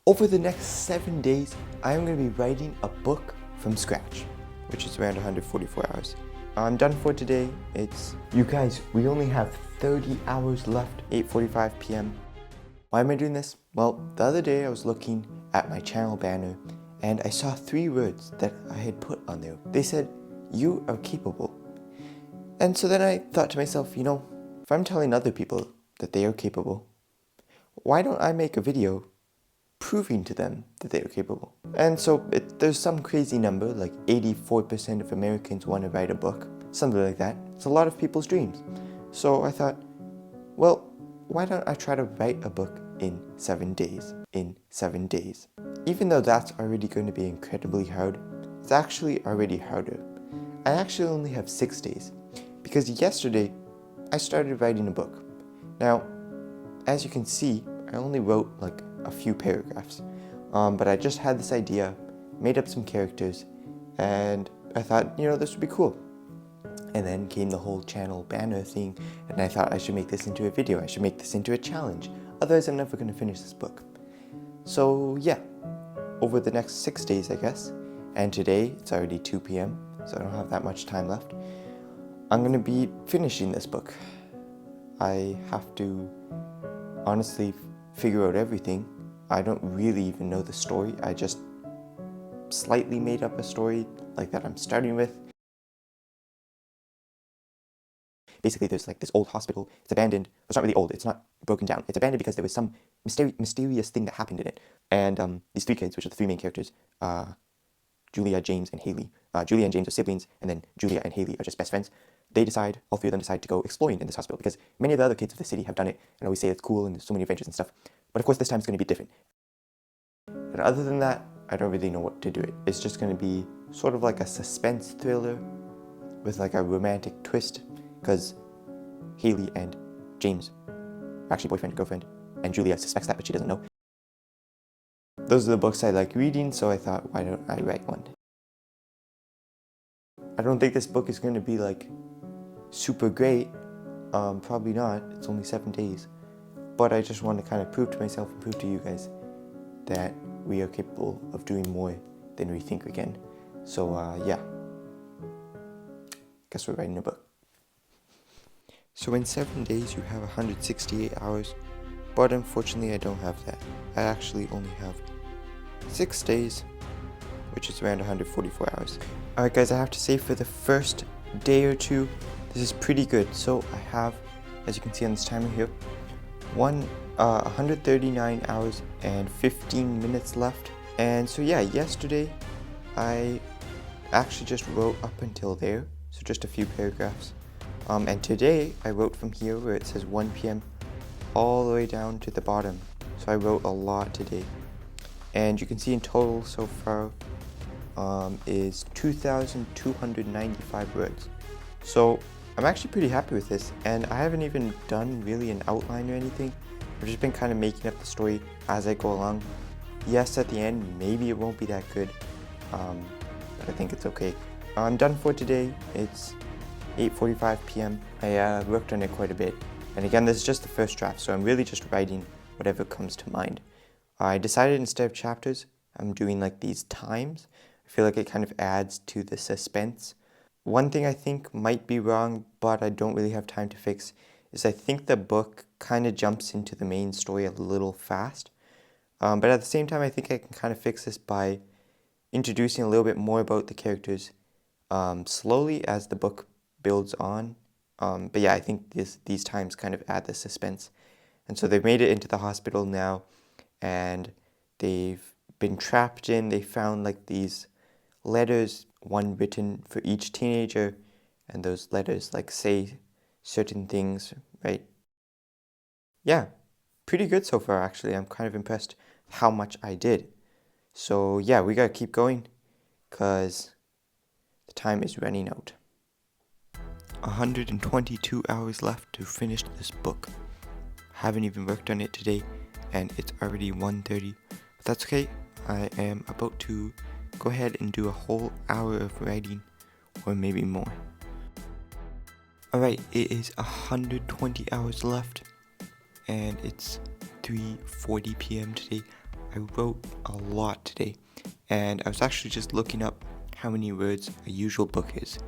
Over the next 7 days, I am going to be writing a book from scratch, which is around 144 hours. I'm done for today. You guys, we only have 30 hours left, 8:45 p.m. Why am I doing this? Well, the other day I was looking at my channel banner and I saw 3 words that I had put on there. They said, "You are capable." And so then I thought to myself, if I'm telling other people that they are capable, why don't I make a video proving to them that they are capable? And so there's some crazy number, like 84% of Americans want to write a book, something like that. It's a lot of people's dreams. So I thought, well, why don't I try to write a book in 7 days? Even though that's already going to be incredibly hard, it's actually already harder. I actually only have 6 days, because yesterday I started writing a book. Now, as you can see, I only wrote like a few paragraphs, but I just had this idea, made up some characters, and I thought, this would be cool. And then came the whole channel banner thing, and I thought I should make this into a video, I should make this into a challenge, otherwise I'm never going to finish this book. So yeah, over the next 6 days I guess, and today it's already 2 p.m, so I don't have that much time left, I'm going to be finishing this book. I have to honestly figure out everything. I don't really even know the story, I just slightly made up a story like that I'm starting with. Basically, there's like this old hospital, it's abandoned. It's not really old, it's not broken down. It's abandoned because there was some mysterious thing that happened in it. And these 3 kids, which are the 3 main characters, Julia, James, and Haley. Julia and James are siblings, and then Julia and Haley are just best friends. All 3 of them decide to go exploring in this hospital because many of the other kids of the city have done it and always say it's cool and there's so many adventures and stuff. But of course this time it's going to be different. And other than that, I don't really know what to do it. It's just going to be sort of like a suspense thriller with like a romantic twist, because Haley and James are actually boyfriend and girlfriend, and Julia suspects that but she doesn't know. Those are the books I like reading, so I thought, why don't I write one? I don't think this book is going to be like super great, probably not, it's only 7 days, but I just want to kind of prove to myself and prove to you guys that we are capable of doing more than we think we can. So yeah, guess we're writing a book. So in 7 days you have 168 hours, but unfortunately I don't have that. I actually only have 6 days, which is around 144 hours. Alright guys, I have to say for the first day or two, this is pretty good. So I have, as you can see on this timer here, 139 hours and 15 minutes left. And so yeah, yesterday I actually just wrote up until there, so just a few paragraphs. And today I wrote from here where it says 1 p.m. all the way down to the bottom. So I wrote a lot today. And you can see in total so far is 2,295 words. So I'm actually pretty happy with this, and I haven't even done really an outline or anything. I've just been kind of making up the story as I go along. Yes, at the end, maybe it won't be that good, but I think it's okay. I'm done for today. It's 8:45 p.m. I worked on it quite a bit. And again, this is just the first draft, so I'm really just writing whatever comes to mind. I decided instead of chapters, I'm doing like these times. I feel like it kind of adds to the suspense. One thing I think might be wrong, but I don't really have time to fix, is I think the book kind of jumps into the main story a little fast. But at the same time, I think I can kind of fix this by introducing a little bit more about the characters slowly as the book builds on. But yeah, I think these times kind of add the suspense. And so they've made it into the hospital now, and they've been trapped in. They found like these letters, one written for each teenager, and those letters like say certain things, right? Yeah, pretty good so far actually. I'm kind of impressed how much I did. So yeah, we gotta keep going because the time is running out. 122 hours left to finish this book. Haven't even worked on it today, and it's already 1:30, but that's okay. I am about to go ahead and do a whole hour of writing, or maybe more. Alright, it is 120 hours left, and it's 3:40 p.m. today. I wrote a lot today, and I was actually just looking up how many words a usual book is.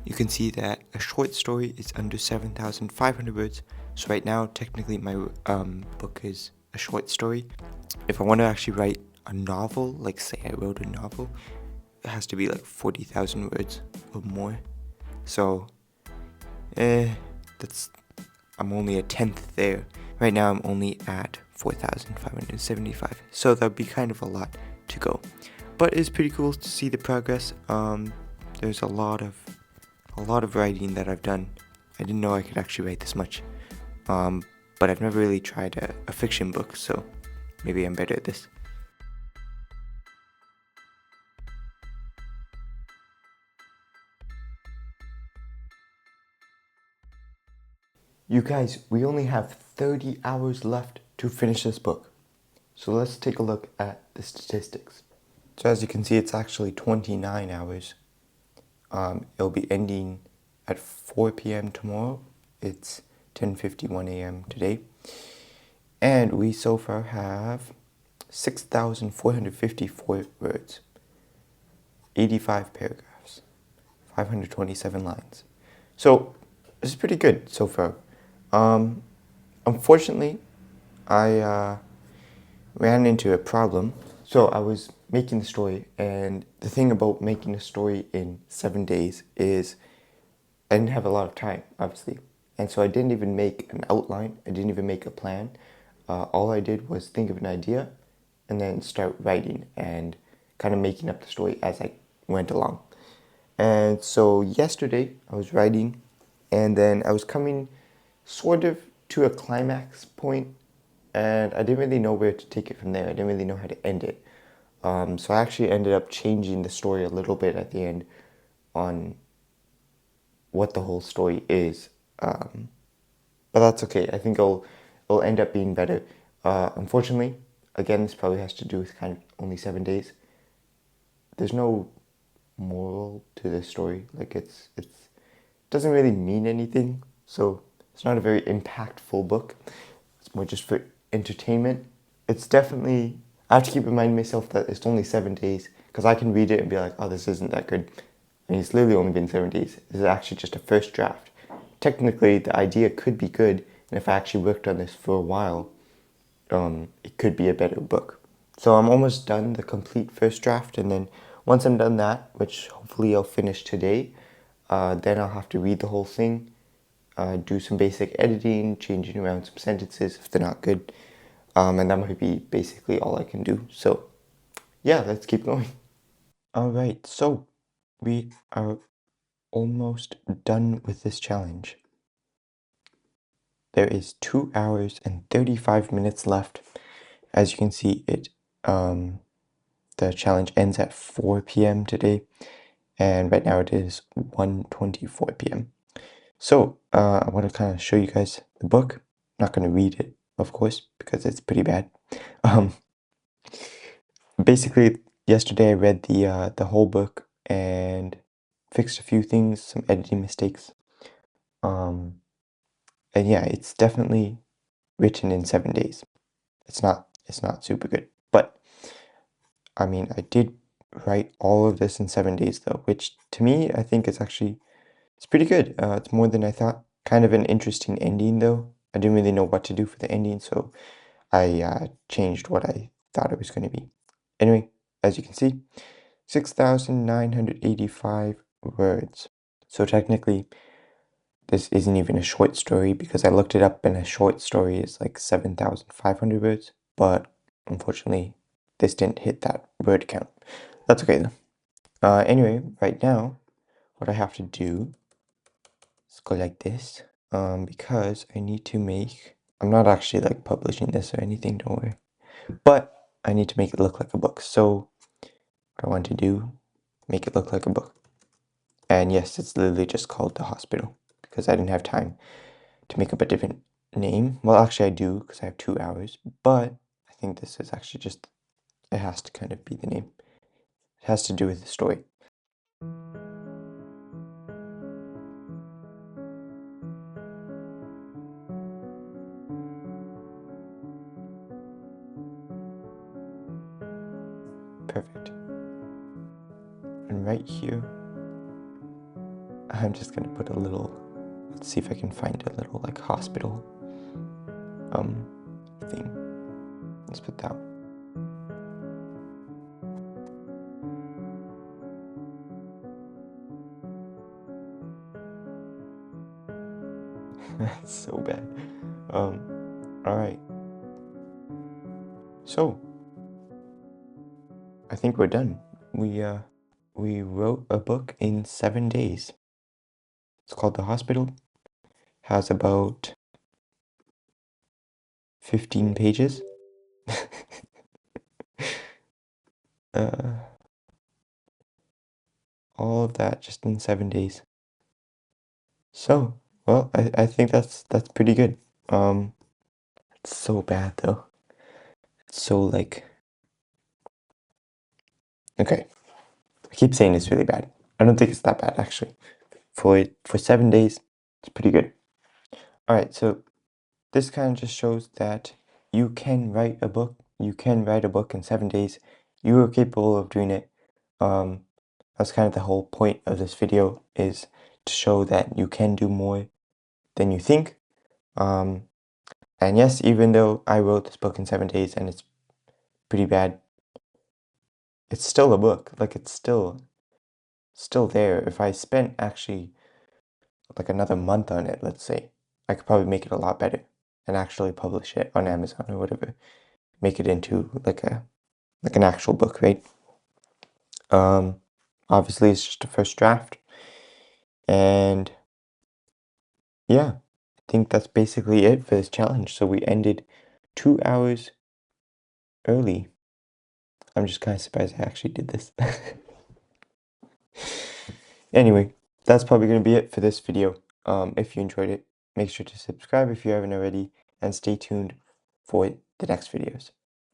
You can see that a short story is under 7,500 words, so right now technically my book is a short story. If I want to actually write a novel, like say I wrote a novel, it has to be like 40,000 words or more. So, I'm only a tenth there. Right now I'm only at 4,575, so that'd be kind of a lot to go. But it's pretty cool to see the progress. There's a lot of writing that I've done. I didn't know I could actually write this much. But I've never really tried a fiction book, so maybe I'm better at this. You guys, we only have 30 hours left to finish this book. So let's take a look at the statistics. So as you can see, it's actually 29 hours. It'll be ending at 4 p.m. tomorrow. It's 10:51 a.m. today. And we so far have 6,454 words, 85 paragraphs, 527 lines. So this is pretty good so far. Unfortunately, I ran into a problem. So I was making the story, and the thing about making a story in 7 days is I didn't have a lot of time, obviously. And so I didn't even make an outline. I didn't even make a plan. All I did was think of an idea and then start writing and kind of making up the story as I went along. And so yesterday I was writing, and then I was coming sort of to a climax point, and I didn't really know where to take it from there. I didn't really know how to end it. So I actually ended up changing the story a little bit at the end on what the whole story is. But that's okay. I think it'll end up being better. Unfortunately, again, this probably has to do with kind of only 7 days. There's no moral to this story. Like it doesn't really mean anything. So it's not a very impactful book. It's more just for entertainment. It's definitely, I have to keep reminding myself that it's only 7 days, because I can read it and be like, oh, this isn't that good. I mean, it's literally only been 7 days. This is actually just a first draft. Technically, the idea could be good, and if I actually worked on this for a while, it could be a better book. So I'm almost done the complete first draft, and then once I'm done that, which hopefully I'll finish today, then I'll have to read the whole thing, do some basic editing, changing around some sentences if they're not good, and that might be basically all I can do. So yeah, let's keep going. Alright, so we are almost done with this challenge. There is 2 hours and 35 minutes left. As you can see, the challenge ends at 4 p.m. today, and right now it is 1:24 p.m. So I want to kind of show you guys the book. I'm not going to read it, of course, because it's pretty bad. Basically, yesterday I read the whole book and fixed a few things, some editing mistakes. And yeah, it's definitely written in 7 days. It's not super good, but I mean, I did write all of this in 7 days though, which to me I think it's pretty good. It's more than I thought. Kind of an interesting ending though. I didn't really know what to do for the ending, so I changed what I thought it was going to be. Anyway, as you can see, 6,985 words. So technically, this isn't even a short story, because I looked it up and a short story is like 7,500 words, but unfortunately, this didn't hit that word count. That's okay though. Anyway, right now, what I have to do is go like this, because I need to make, I'm not actually like publishing this or anything, don't worry, but I need to make it look like a book. So what I want to do, make it look like a book. And yes, it's literally just called The Hospital, because I didn't have time to make up a different name. Well, actually I do, because I have 2 hours, but I think this is actually just, it has to kind of be the name. It has to do with the story. Perfect. And right here, I'm just gonna put a little, let's see if I can find a little like hospital thing. Let's put that one. That's so bad. Alright. So, I think we're done. We wrote a book in 7 days. It's called The Hospital. Has about 15 pages. All of that just in 7 days. So, well, I think that's pretty good. It's so bad though. It's so like, okay. I keep saying it's really bad. I don't think it's that bad actually. For 7 days, it's pretty good. All right, so this kind of just shows that you can write a book. You can write a book in 7 days. You are capable of doing it. That's kind of the whole point of this video, is to show that you can do more than you think. And yes, even though I wrote this book in 7 days and it's pretty bad, it's still a book. Like, it's still there. If I spent actually like another month on it, let's say, I could probably make it a lot better and actually publish it on Amazon or whatever. Make it into like an actual book, right? Obviously it's just a first draft. And yeah, I think that's basically it for this challenge. So we ended 2 hours early. I'm just kind of surprised I actually did this. Anyway, that's probably going to be it for this video. If you enjoyed it, make sure to subscribe if you haven't already, and stay tuned for the next videos.